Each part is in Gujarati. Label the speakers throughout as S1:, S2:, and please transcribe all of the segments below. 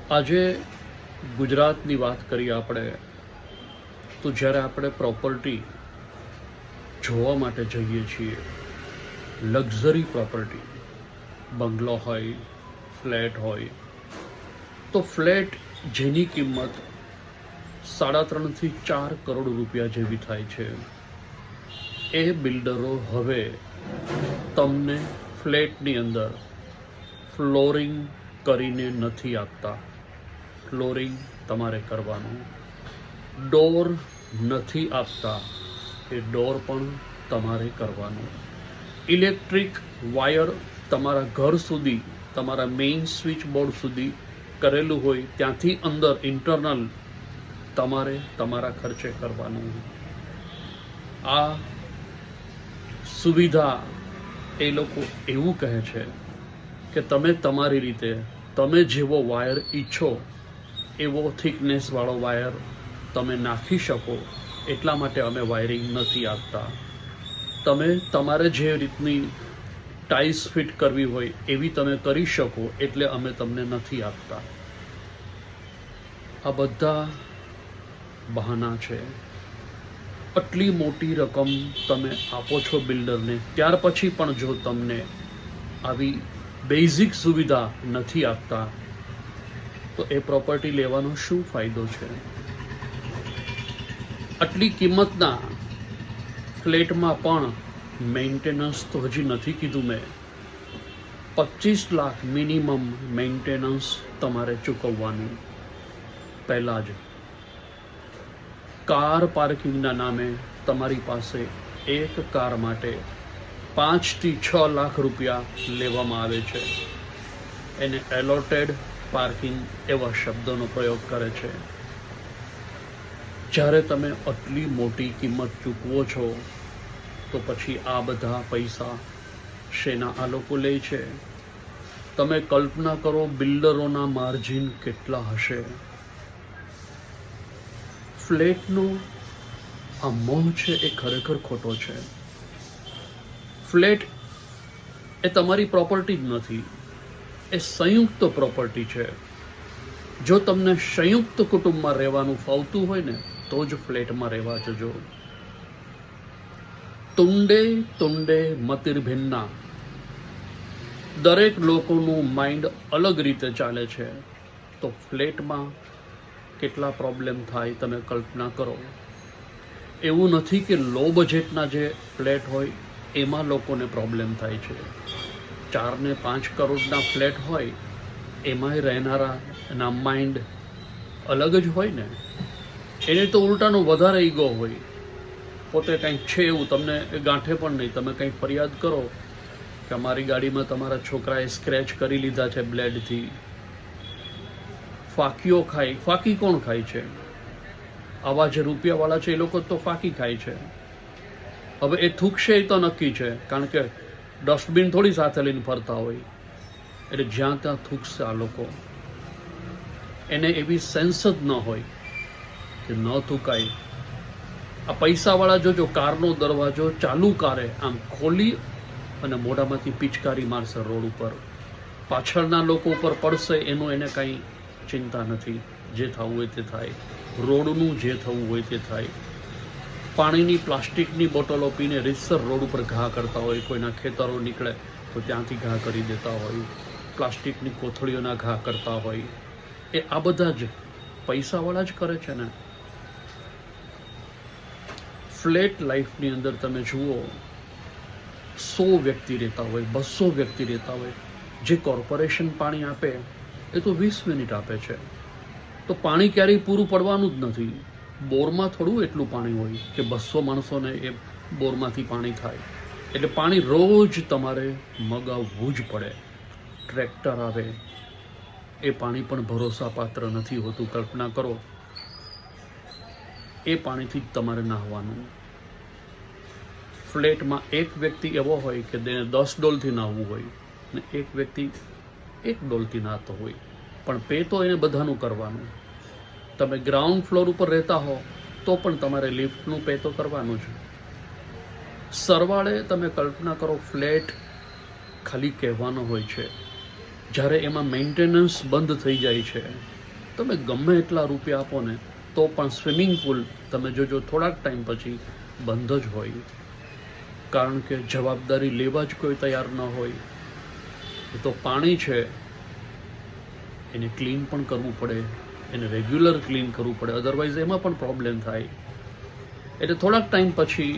S1: આજે ગુજરાતની વાત કરીએ આપણે, તો જ્યારે આપણે પ્રોપર્ટી જોવા માટે જઈએ છીએ, લક્ઝરી પ્રોપર્ટી, બંગલો હોય, ફ્લેટ હોય, તો ફ્લેટ જેની કિંમત 3.5 થી 4 કરોડ રૂપિયા જેવી થાય છે, એ બિલ્ડરો હવે તમને ફ્લેટની અંદર ફ્લોરિંગ કરીને નથી આપતા. ફ્લોરિંગ તમારે કરવાનું. ડોર નથી આપતા, એ ડોર પણ તમારે કરવાનું. ઇલેક્ટ્રિક વાયર તમારા ઘર સુધી, તમારા મેઇન સ્વિચ બોર્ડ સુધી કરેલું હોય ત્યાંથી અંદર ઇન્ટરનલ તમારે તમારા ખર્ચે કરવાનું. આ સુવિધા એ લોકો એવું કહે છે કે તમે તમારી રીતે, તમે જેવો વાયર ઈચ્છો એવો થિકનેસવાળો વાયર તમે નાખી શકો, એટલા માટે અમે વાયરિંગ નથી આપતા. તમે તમારે જે રીતની ટાઇલ્સ ફિટ કરવી હોય એવી તમે કરી શકો, એટલે અમે તમને નથી આપતા. આ બધા બહાના છે. આટલી મોટી રકમ તમે આપો છો બિલ્ડરને, ત્યાર પછી પણ જો તમને આવી બેઝિક સુવિધા નથી આપતા, તો એ પ્રોપર્ટી લેવાનો શું ફાયદો છે? આટલી કિંમતના ફ્લેટમાં પણ મેન્ટેનન્સ તો હજી નથી કીધું મેં, 25 લાખ મિનિમમ મેન્ટેનન્સ તમારે ચૂકવવાનું. પહેલાં જ કાર પાર્કિંગના નામે તમારી પાસે એક કાર માટે 5 થી 6 લાખ રૂપિયા લેવામાં આવે છે. એને એલોટેડ પાર્કિંગ એવા શબ્દોનો પ્રયોગ કરે છે. જ્યારે તમે આટલી મોટી કિંમત ચૂકવો છો, તો પછી આ બધા પૈસા શેના આ લોકો લે છે? તમે કલ્પના કરો, બિલ્ડરોના માર્જિન કેટલા હશે. ફ્લેટનો આ મોહ છે એ ખરેખર ખોટો છે. ફ્લેટ એ તમારી પ્રોપર્ટી જ નથી, એ સંયુક્ત પ્રોપર્ટી છે. જો તમને સંયુક્ત કુટુંબમાં રહેવાનું ફાવતું હોય ને, તો જ ફ્લેટમાં રહેવા જજો. તુંડે તુંડે મતિર્ભિન્ના. દરેક લોકોનું માઇન્ડ અલગ રીતે ચાલે છે. તો ફ્લેટમાં કેટલા પ્રોબ્લેમ થાય તમે કલ્પના કરો. એવું નથી કે લો બજેટના જે ફ્લેટ હોય એમાં લોકોને પ્રોબ્લેમ થાય છે. 4 ને 5 કરોડના ફ્લેટ હોય એમાંય રહેનારા એના માઇન્ડ અલગ જ હોય ને. એને તો ઉલટાનો વધારે ઈગો હોય, પોતે કંઈક છે એવું તમને ગાંઠે પણ નહીં. તમે કંઈક ફરિયાદ કરો કે અમારી ગાડીમાં તમારા છોકરાએ સ્ક્રેચ કરી લીધા છે બ્લેડથી, ફાંકીઓ ખાય. ફાંકી કોણ ખાય છે? આવા જે રૂપિયાવાળા છે એ લોકો તો ફાંકી ખાય છે. હવે એ થૂકશે એ તો નક્કી છે, કારણ કે ડસ્ટબિન થોડી સાથે લઈને ફરતા હોય, એટલે જ્યાં ત્યાં થૂકશે આ લોકો. એને એવી સેન્સ જ ન હોય કે ન થૂકાય. આ પૈસાવાળા જોજો, કારનો દરવાજો ચાલુ કારે આમ ખોલી અને મોઢામાંથી પિચકારી મારશે રોડ ઉપર. પાછળના લોકો ઉપર પડશે એનું એને કાંઈ ચિંતા નથી. જે થવું હોય તે થાય, રોડનું જે થવું હોય તે થાય. પાણીની પ્લાસ્ટિકની બોટલો પીને રીતસર રોડ ઉપર ઘા કરતા હોય. કોઈના ખેતરો નીકળે તો ત્યાંથી ઘા કરી દેતા હોય, પ્લાસ્ટિકની કોથળીઓના ઘા કરતા હોય. એ આ બધા જ પૈસાવાળા જ કરે છે ને. ફ્લેટ લાઈફની અંદર તમે જુઓ, 100 વ્યક્તિ રહેતા હોય, 200 વ્યક્તિ રહેતા હોય. જે કોર્પોરેશન પાણી આપે એ તો 20 મિનિટ આપે છે. તો પાણી ક્યારેય પૂરું પડવાનું જ નથી. બોરમાં થોડું એટલું પાણી હોય કે 200 માણસોને એ બોરમાંથી પાણી થાય. એટલે પાણી રોજ તમારે મગાવવું જ પડે. ટ્રેક્ટર આવે, એ પાણી પણ ભરોસાપાત્ર નથી હોતું. કલ્પના કરો, એ પાણીથી જ તમારે નહાવાનું. ફ્લેટમાં એક વ્યક્તિ એવો હોય કે તેને 10 ડોલથી નહાવું હોય, ને એક વ્યક્તિ 1 ડોલથી નહાતો હોય, પણ પે તો એને બધાનું કરવાનું. તમે ગ્રાઉન્ડ ફ્લોર ઉપર રહેતા હો તો પણ તમારે લિફ્ટનું પે તો કરવાનું છે. સરવાળે તમે કલ્પના કરો, ફ્લેટ ખાલી કહેવાનો હોય છે. જ્યારે એમાં મેન્ટેનન્સ બંધ થઈ જાય છે, તમે ગમે એટલા રૂપિયા આપો ને તો પણ સ્વિમિંગ પુલ તમે જોજો થોડાક ટાઈમ પછી બંધ જ હોય, કારણ કે જવાબદારી લેવા જ કોઈ તૈયાર ન હોય. એ તો પાણી છે, એને ક્લીન પણ કરવું પડે, એને રેગ્યુલર ક્લીન કરવું પડે, અદરવાઇઝ એમાં પણ પ્રોબ્લેમ થાય. એટલે થોડાક ટાઈમ પછી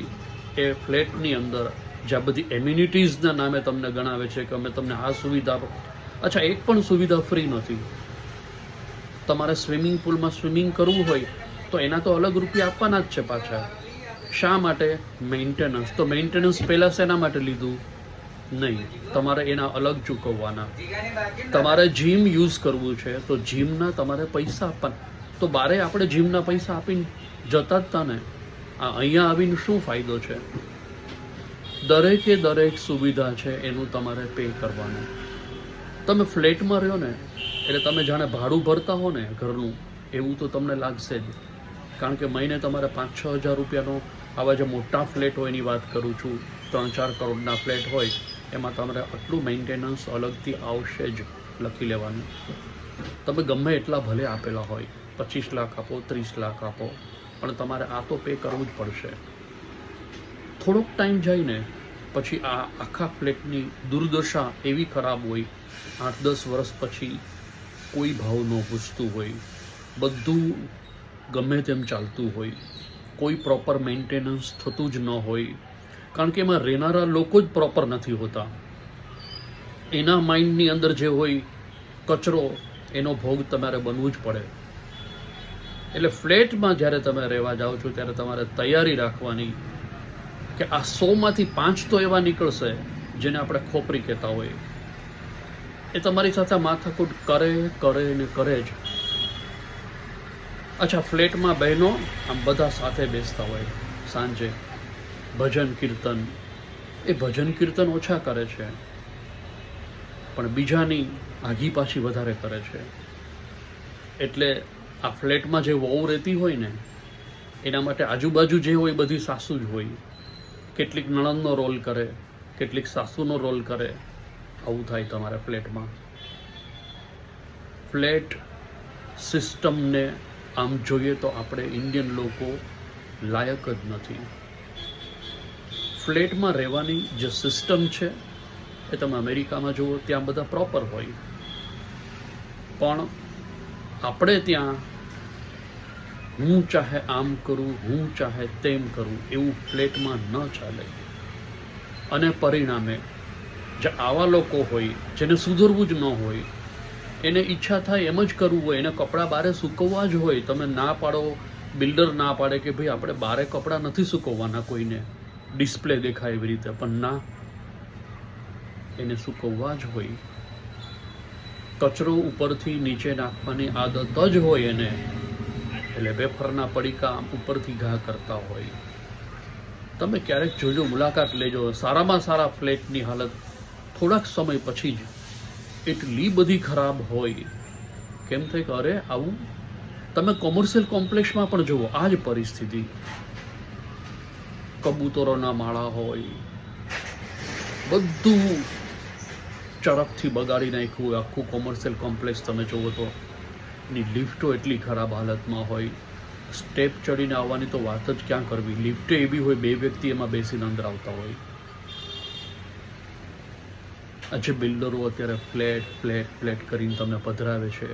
S1: એ ફ્લેટની અંદર જ્યાં બધી એમ્યુનિટીઝના નામે તમને ગણાવે છે કે અમે તમને આ સુવિધા, અચ્છા એક પણ સુવિધા ફ્રી નથી. તમારે સ્વિમિંગ પુલમાં સ્વિમિંગ કરવું હોય તો એના તો અલગ રૂપિયા આપવાના જ છે પાછા. શા માટે? મેન્ટેનન્સ. તો મેન્ટેનન્સ પહેલાં શેના માટે લીધું? નહીં, તમારે એના અલગ ચૂકવવાના. તમારે જીમ યુઝ કરવું છે તો જીમના તમારે પૈસા આપવાના. તો બારે આપણે જીમના પૈસા આપીને જતા જ હતા ને, અહીંયા આવીને શું ફાયદો છે? દરેકે દરેક સુવિધા છે એનું તમારે પે કરવાનું. તમે ફ્લેટમાં રહ્યો ને એટલે તમે જાણે ભાડું ભરતા હો ને ઘરનું, એવું તો તમને લાગશે જ. કારણ કે મહિને તમારે 5-6 હજાર રૂપિયાનો, આવા જે મોટા ફ્લેટ હોય એની વાત કરું છું, 3-4 કરોડના ફ્લેટ હોય, એમાં તમારે આટલું મેન્ટેનન્સ અલગથી આવશે જ લખી લેવાનું. તમે ગમે એટલા ભલે આપેલા હોય, 25 લાખ આપો, 30 લાખ આપો, પણ તમારે આ તો પે કરવું જ પડશે. થોડોક ટાઈમ જઈને પછી આ આખા ફ્લેટની દુર્દશા એવી ખરાબ હોય, 8-10 વર્ષ પછી કોઈ ભાવ ન પૂછતું હોય, બધું ગમે તેમ ચાલતું હોય, કોઈ પ્રોપર મેન્ટેનન્સ થતું જ ન હોય, કારણ કે એમાં રહેનારા લોકો જ પ્રોપર નથી હોતા. એના માઇન્ડની અંદર જે હોય કચરો, એનો ભોગ તમારે બનવું જ પડે. એટલે ફ્લેટમાં જ્યારે તમે રહેવા જાઓ છો ત્યારે તમારે તૈયારી રાખવાની કે આ 100માંથી 5 તો એવા નીકળશે જેને આપણે ખોપરી કહેતા હોય. એ તમારી સાથે માથાકૂટ કરે ને કરે જ. અચ્છા, ફ્લેટમાં બહેનો આમ બધા સાથે બેસતા હોય, સાંજે ભજન કીર્તન, એ ભજન કીર્તન ઓછા કરે છે પણ બીજાની આગી પાછી વધારે કરે છે. એટલે આ ફ્લેટમાં જે વહુ રહેતી હોય ને, એના માટે આજુબાજુ જે હોય બધી સાસુ જ હોય. કેટલીક નણંદનો રોલ કરે, કેટલીક સાસુનો રોલ કરે. આવું થાય તમારા ફ્લેટમાં. ફ્લેટ સિસ્ટમને આમ જોઈએ તો આપણે ઇન્ડિયન લોકો લાયક જ નથી. ફ્લેટમાં રહેવાની જે સિસ્ટમ છે એ તમે અમેરિકામાં જુઓ, ત્યાં બધા પ્રોપર હોય, પણ આપણે ત્યાં હું ચાહે આમ કરું, હું ચાહે તેમ કરું, એવું ફ્લેટમાં ન ચાલે. અને પરિણામે જે આવા લોકો હોય જેને સુધરવું જ ન હોય, એને ઈચ્છા થાય એમ જ કરવું હોય, એને કપડાં બારે સૂકવવા જ હોય. તમે ના પાડો, બિલ્ડર ના પાડે કે ભાઈ આપણે બારે કપડાં નથી સૂકવવાના કોઈને, ડિસ્પ્લે દેખાય એવી રીતે, પણ ના, એને સૂકવવા જ હોય. કચરો ઉપરથી નીચે નાખવાની આદત જ હોય એને, એટલે વેફરના પડીકા ઉપરથી ઘા કરતા હોય. તમે ક્યારેક જોજો, મુલાકાત લેજો, સારામાં સારા ફ્લેટની હાલત થોડાક સમય પછી જ એટલી બધી ખરાબ હોય. કેમ થાય કે અરે આવું? તમે કોમર્શિયલ કોમ્પ્લેક્સમાં પણ જુઓ આ જ પરિસ્થિતિ. કબૂતરોના માળા હોય, બધું ચરકથી બગાડી નાખ્યું. આખું કોમર્શિયલ કોમ્પ્લેક્સ તમે જુઓ તો એની લિફ્ટો એટલી ખરાબ હાલતમાં હોય. સ્ટેપ ચડીને આવવાની તો વાત જ ક્યાં કરવી. લિફ્ટે એવી હોય 2 વ્યક્તિ એમાં બેસીને અંદર આવતા હોય. આજે બિલ્ડરો અત્યારે ફ્લેટ ફ્લેટ ફ્લેટ કરીને તમને પધરાવે છે.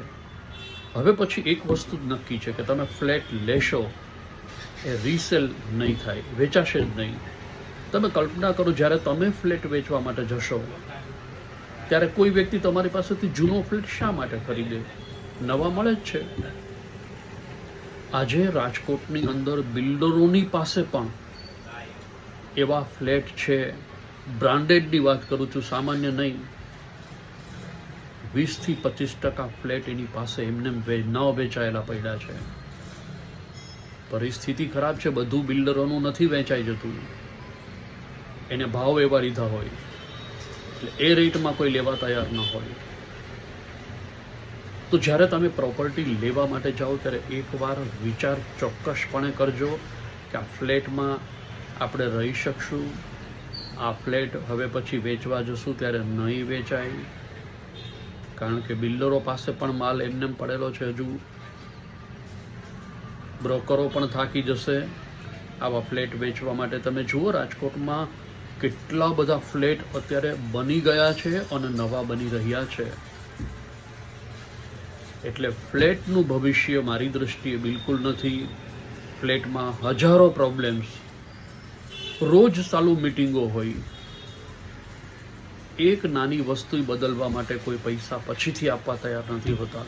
S1: હવે પછી એક વસ્તુ જ નક્કી છે કે તમે ફ્લેટ લેશો એ રીસેલ નહીં થાય, વેચાશે જ નહીં. તમે કલ્પના કરો, જ્યારે તમે ફ્લેટ વેચવા માટે જશો ત્યારે કોઈ વ્યક્તિ તમારી પાસેથી જૂનો ફ્લેટ શા માટે ખરીદે? નવા મળે જ છે. આજે રાજકોટની અંદર બિલ્ડરોની પાસે પણ એવા ફ્લેટ છે, બ્રાન્ડેડની વાત કરું છું, સામાન્ય નહીં. 20-25% ફ્લેટ એની પાસે એમને ન વેચાયેલા પડ્યા છે. પરિસ્થિતિ ખરાબ છે. બધું બિલ્ડરોનું નથી વેચાઈ જતું, એને ભાવ એવા લીધા હોય એટલે એ રેટમાં કોઈ લેવા તૈયાર ન હોય. તો જ્યારે તમે પ્રોપર્ટી લેવા માટે જાઓ ત્યારે એકવાર વિચાર ચોક્કસપણે કરજો કે આ ફ્લેટમાં આપણે રહી શકશું, આ ફ્લેટ હવે પછી વેચવા જશું ત્યારે નહીં વેચાય. કારણ કે બિલ્ડરો પાસે પણ માલ એમને પડેલો છે, હજુ બ્રોકરો પણ થાકી જશે આવા ફ્લેટ વેચવા માટે. તમે જુઓ રાજકોટમાં કેટલા બધા ફ્લેટ અત્યારે બની ગયા છે અને નવા બની રહ્યા છે. એટલે ફ્લેટનું ભવિષ્ય મારી દૃષ્ટિએ બિલકુલ નથી. ફ્લેટમાં હજારો પ્રોબ્લેમ્સ, રોજ ચાલુ મિટિંગો હોય. એક નાની વસ્તુ બદલવા માટે કોઈ પૈસા પછીથી આપવા તૈયાર નથી હોતા.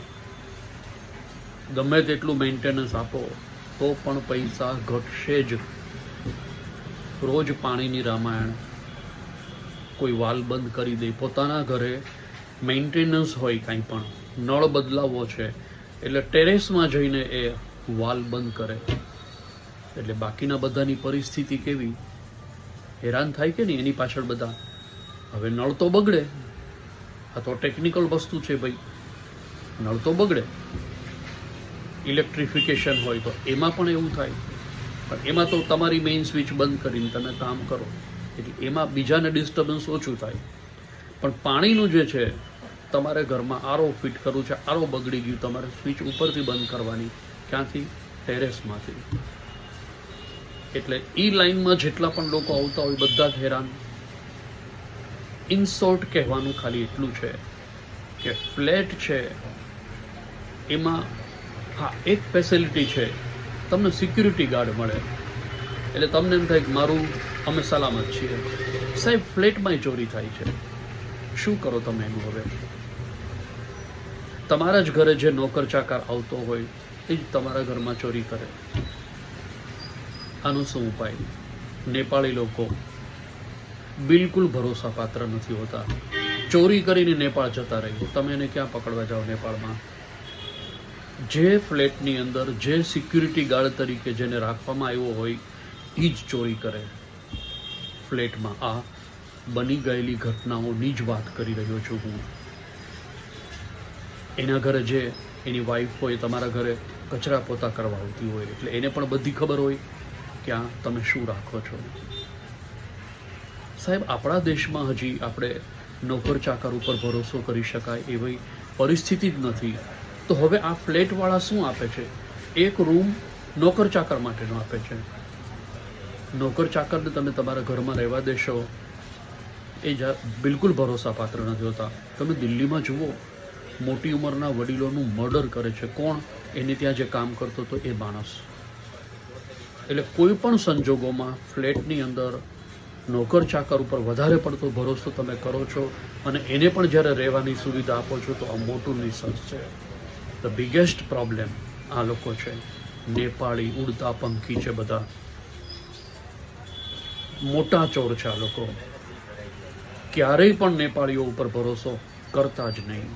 S1: ગમે તેટલું મેન્ટેનન્સ આપો તો પણ પૈસા ઘટશે જ. રોજ પાણીની રામાયણ. કોઈ વાલ બંધ કરી દે, પોતાના ઘરે મેન્ટેનન્સ હોય, કાંઈ પણ નળ બદલાવવો છે એટલે ટેરેસમાં જઈને એ વાલ બંધ કરે. એટલે બાકીના બધાની પરિસ્થિતિ કેવી? હેરાન થાય કે નહીં? એની પાછળ બધા હવે નળ તો બગડે, આ તો ટેકનિકલ વસ્તુ છે ભાઈ, નળ તો બગડે. ઇલેક્ટ્રિફિકેશન હોય તો એમાં પણ એવું થાય, પણ એમાં તો તમારી મેઇન સ્વિચ બંધ કરીને તમે કામ કરો એટલે એમાં બીજાને ડિસ્ટર્બન્સ ઓછું થાય. પણ પાણીનું જે છે, તમારે ઘરમાં આરો ફિટ કરવું છે, આરો બગડી ગયું, તમારે સ્વિચ ઉપરથી બંધ કરવાની. ક્યાંથી? ટેરેસમાંથી. એટલે ઈ લાઈનમાં જેટલા પણ લોકો આવતા હોય બધા જ હેરાન. ઇન શોર્ટ કહેવાનું ખાલી એટલું છે કે ફ્લેટ છે એમાં હા એક ફેસિલિટી છે, તમને સિક્યુરિટી ગાર્ડ મળે એટલે તમને એમ થાય કે મારું અમે સલામત છીએ. સાહેબ ફ્લેટમાંય ચોરી થાય છે, શું કરો તમે એનું? હવે તમારા જ ઘરે જે નોકર ચાકર આવતો હોય એ જ તમારા ઘરમાં ચોરી કરે. આનું શું ઉપાય? નેપાળી લોકો બિલકુલ ભરોસા પાત્ર નથી હોતા. ચોરી કરીને નેપાળ જતા રહી, તમે એને ક્યાં પકડવા જાઓ? નેપાળમાં જે ફ્લેટની અંદર જે સિક્યુરિટી ગાર્ડ તરીકે જેને રાખવામાં આવ્યો હોય એ જ ચોરી કરે ફ્લેટમાં. આ બની ગયેલી ઘટનાઓની જ વાત કરી રહ્યો છું હું. એના ઘરે જે એની વાઈફ હોય, તમારા ઘરે કચરા પોતા કરવા આવતી હોય એટલે એને પણ બધી ખબર હોય કે આ તમે શું રાખો છો. સાહેબ આપણા દેશમાં હજી આપણે નોકર ચાકર ઉપર ભરોસો કરી શકાય એવી પરિસ્થિતિ જ નથી. તો હવે આ ફ્લેટવાળા શું આપે છે? એક રૂમ નોકર ચાકર માટેનો આપે છે. નોકર ચાકરને તમે તમારા ઘરમાં રહેવા દેશો એ બિલકુલ ભરોસા પાત્ર નથી હોતા. તમે દિલ્હીમાં જુઓ, મોટી ઉંમરના વડીલોનું મર્ડર કરે છે. કોણ? એને ત્યાં જે કામ કરતો હતો એ માણસ. એટલે કોઈ પણ સંજોગોમાં ફ્લેટની અંદર નોકર ચાકર ઉપર વધારે પડતો ભરોસો તમે કરો છો અને એને પણ જ્યારે રહેવાની સુવિધા આપો છો તો આ મોટું નિસંસ છે. ધ બિગેસ્ટ પ્રોબ્લેમ આ લોકો છે. નેપાળી ઉડતા પંખી છે, બધા મોટા ચોર છે આ લોકો. ક્યારેય પણ નેપાળીઓ ઉપર ભરોસો કરતા જ નહીં.